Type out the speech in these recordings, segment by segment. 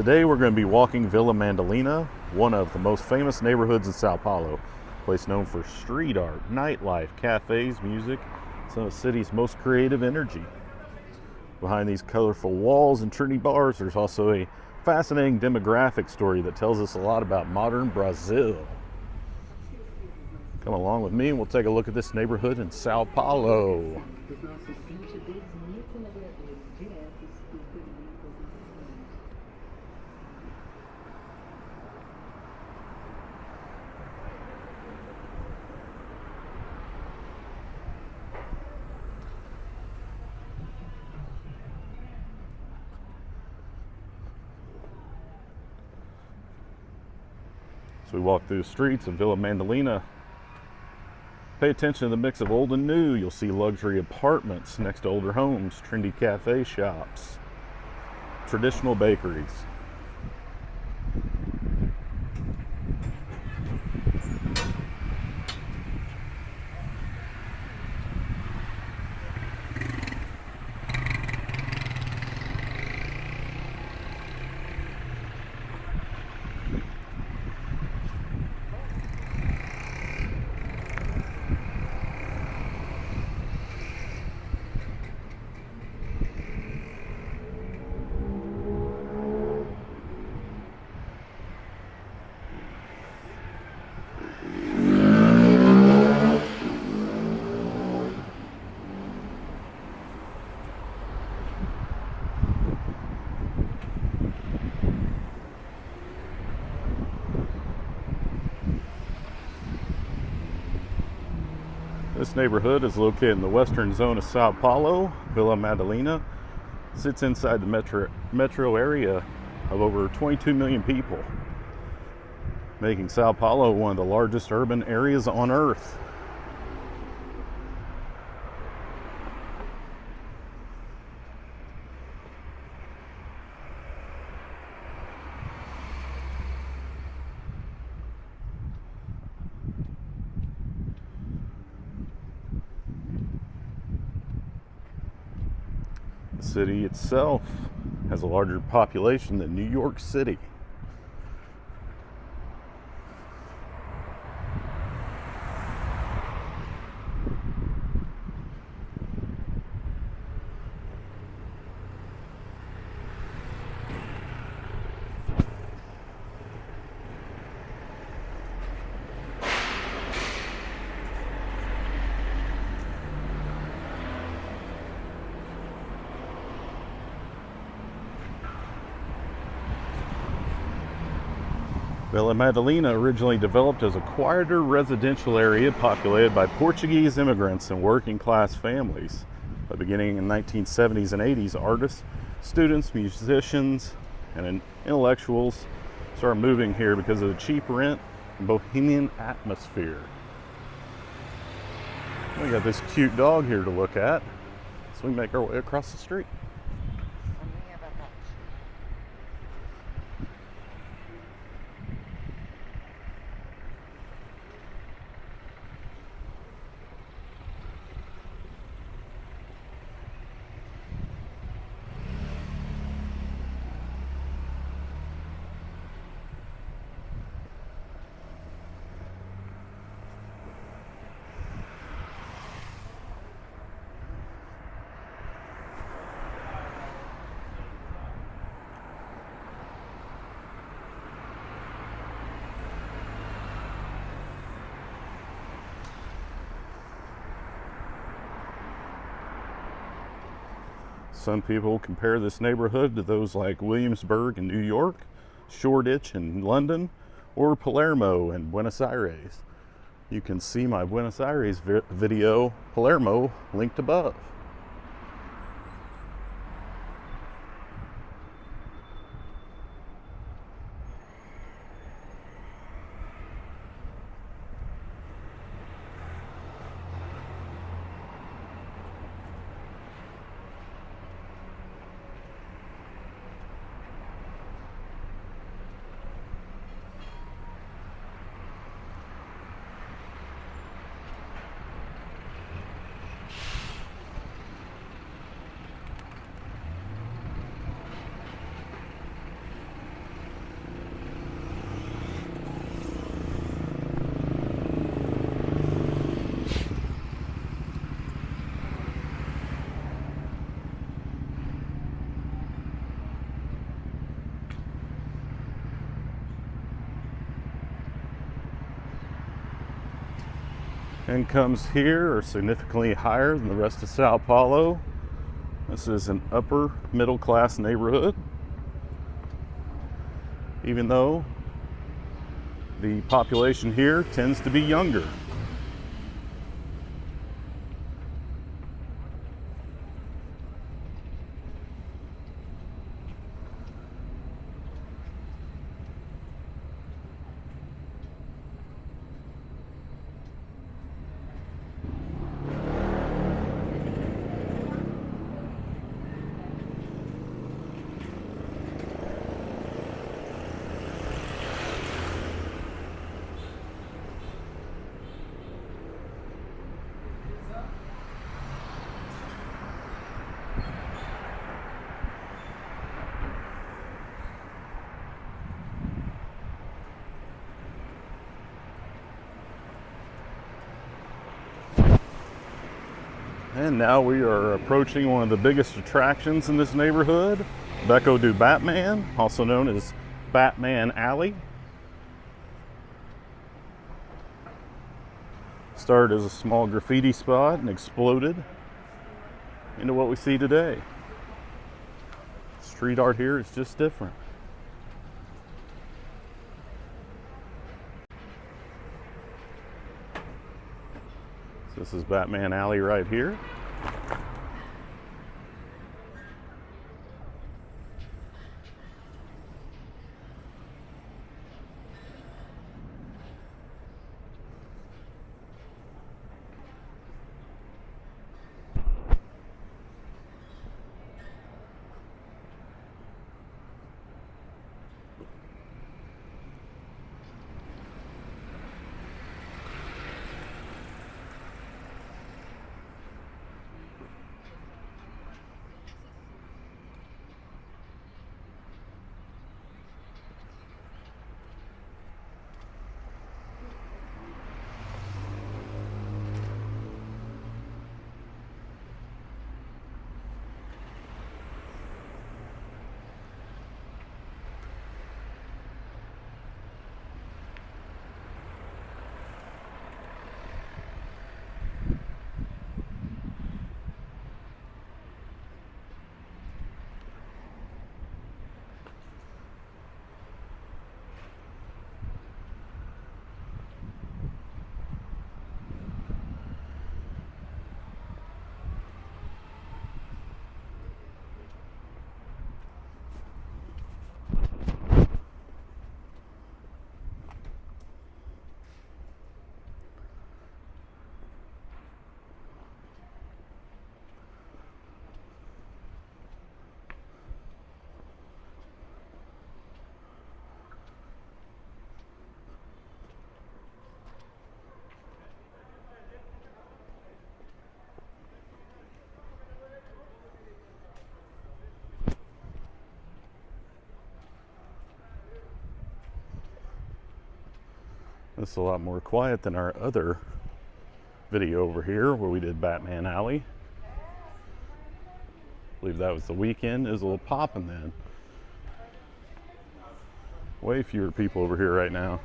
Today we're going to be walking Vila Madalena, one of the most famous neighborhoods in São Paulo. A place known for street art, nightlife, cafes, music, some of the city's most creative energy. Behind these colorful walls and trendy bars, there's also a fascinating demographic story that tells us a lot about modern Brazil. Come along with me and we'll take a look at this neighborhood in São Paulo. As we walk through the streets of Vila Madalena, pay attention to the mix of old and new. You'll see luxury apartments next to older homes, trendy cafe shops, traditional bakeries. This neighborhood is located in the western zone of São Paulo. Vila Madalena sits inside the metro area of over 22 million people, making São Paulo one of the largest urban areas on Earth. The city itself has a larger population than New York City. Vila Madalena originally developed as a quieter residential area populated by Portuguese immigrants and working class families. But beginning in the 1970s and 80s, artists, students, musicians, and intellectuals started moving here because of the cheap rent and bohemian atmosphere. We got this cute dog here to look at, so we make our way across the street. Some people compare this neighborhood to those like Williamsburg in New York, Shoreditch in London, or Palermo in Buenos Aires. You can see my Buenos Aires video, Palermo, linked above. Incomes here are significantly higher than the rest of Sao Paulo. This is an upper middle class neighborhood, even though the population here tends to be younger. And now we are approaching one of the biggest attractions in this neighborhood, Beco do Batman, also known as Batman Alley. Started as a small graffiti spot and exploded into what we see today. Street art here is just different. So this is Batman Alley right here. This is a lot more quiet than our other video over here where we did Batman Alley. I believe that was the weekend. It was a little popping then. Way fewer people over here right now.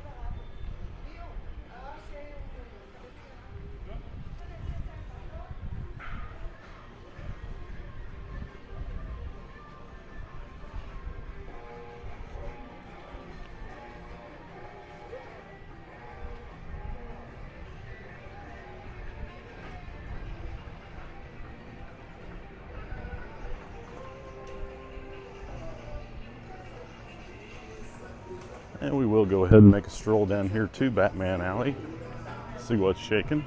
And we will go ahead and make a stroll down here to Batman Alley, see what's shaking.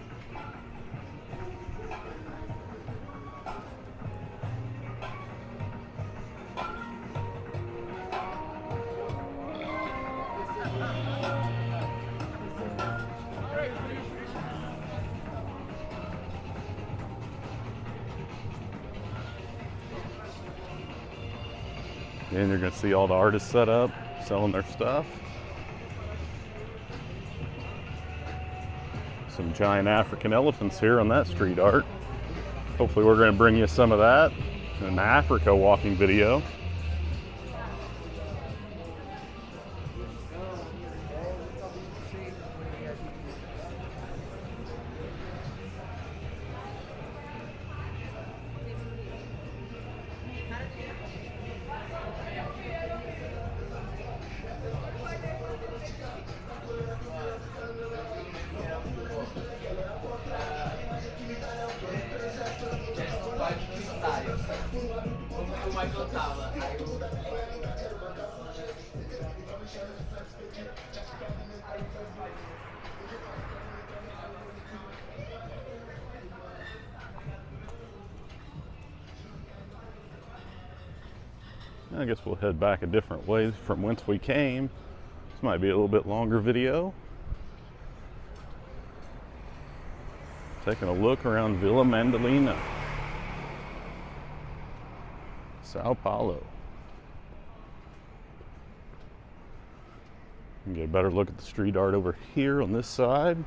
And you're going to see all the artists set up, selling their stuff. Some giant African elephants here on that street art. Hopefully we're going to bring you some of that in an Africa walking video. I guess we'll head back a different way from whence we came. This might be a little bit longer video. Taking a look around Vila Madalena, São Paulo. You can get a better look at the street art over here on this side.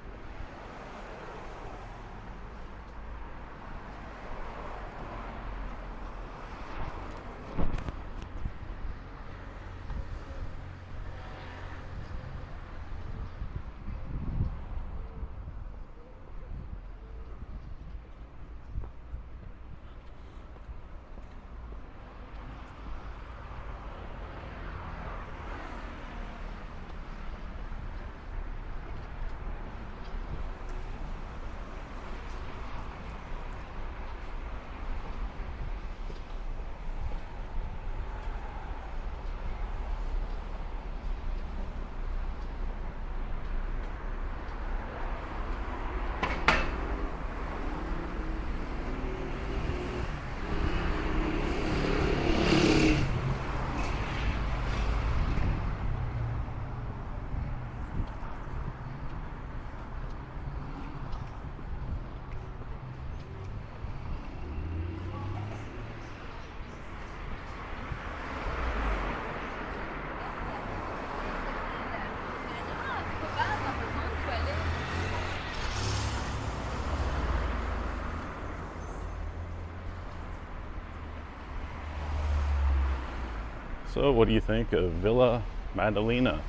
So what do you think of Vila Madalena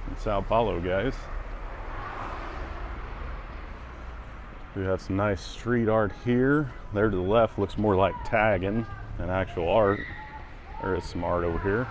in São Paulo, guys? We have some nice street art here. There to the left looks more like tagging than actual art. There is some art over here.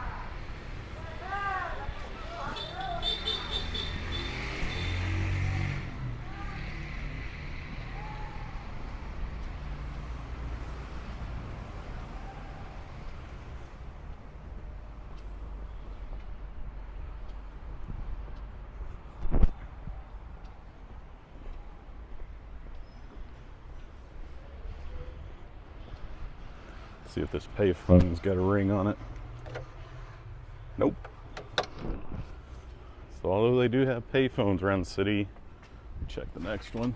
See if this payphone's got a ring on it. Nope. So although they do have payphones around the city, check the next one.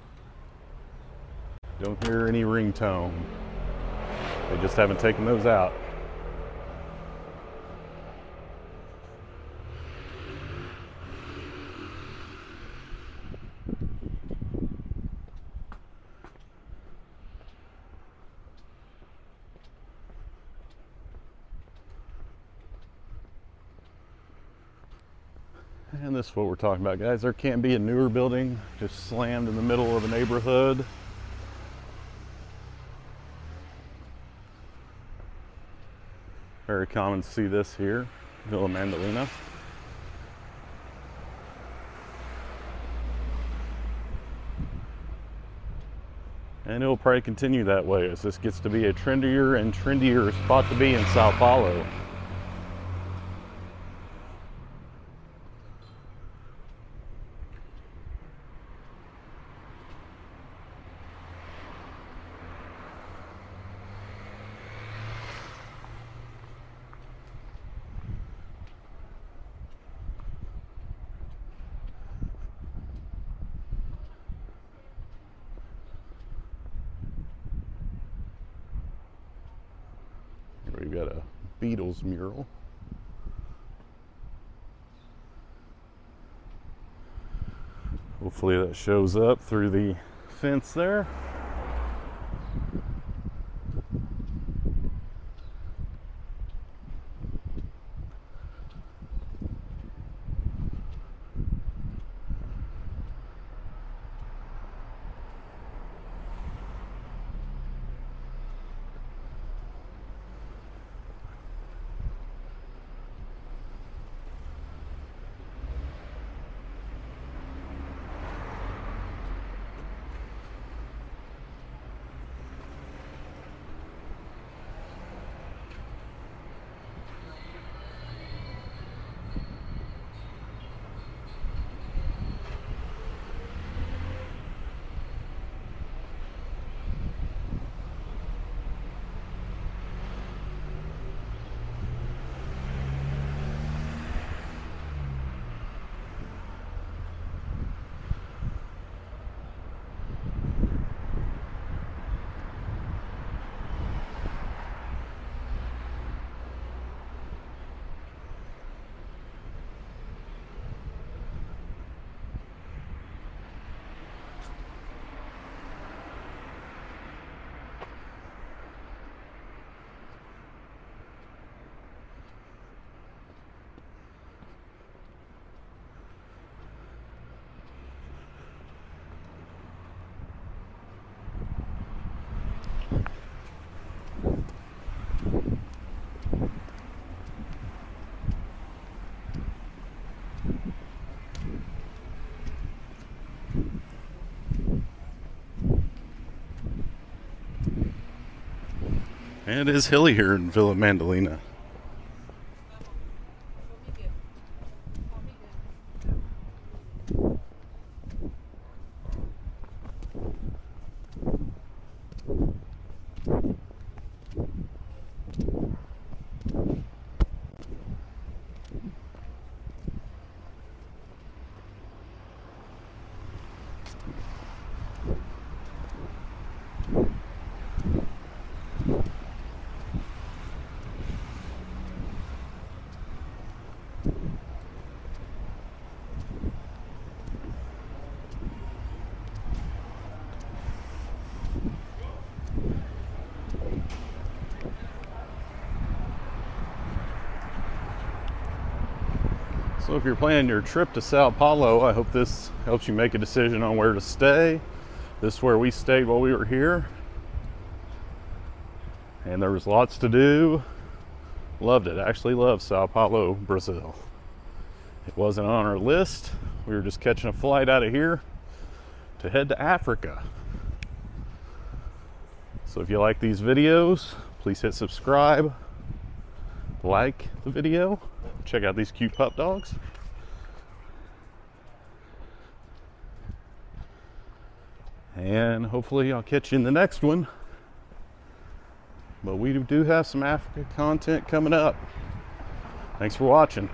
Don't hear any ringtone. They just haven't taken those out. And this is what we're talking about, guys. There can't be a newer building just slammed in the middle of a neighborhood. Very common to see this here, Vila Madalena. And it'll probably continue that way as this gets to be a trendier and trendier spot to be in São Paulo. We've got a Beatles mural. Hopefully that shows up through the fence there. And it is hilly here in Vila Madalena. So if you're planning your trip to São Paulo, I hope this helps you make a decision on where to stay. This is where we stayed while we were here. And there was lots to do. Loved it. Actually loved São Paulo, Brazil. It wasn't on our list. We were just catching a flight out of here to head to Africa. So if you like these videos, please hit subscribe, like the video, check out these cute pup dogs. And hopefully I'll catch you in the next one. But we do have some Africa content coming up. Thanks for watching.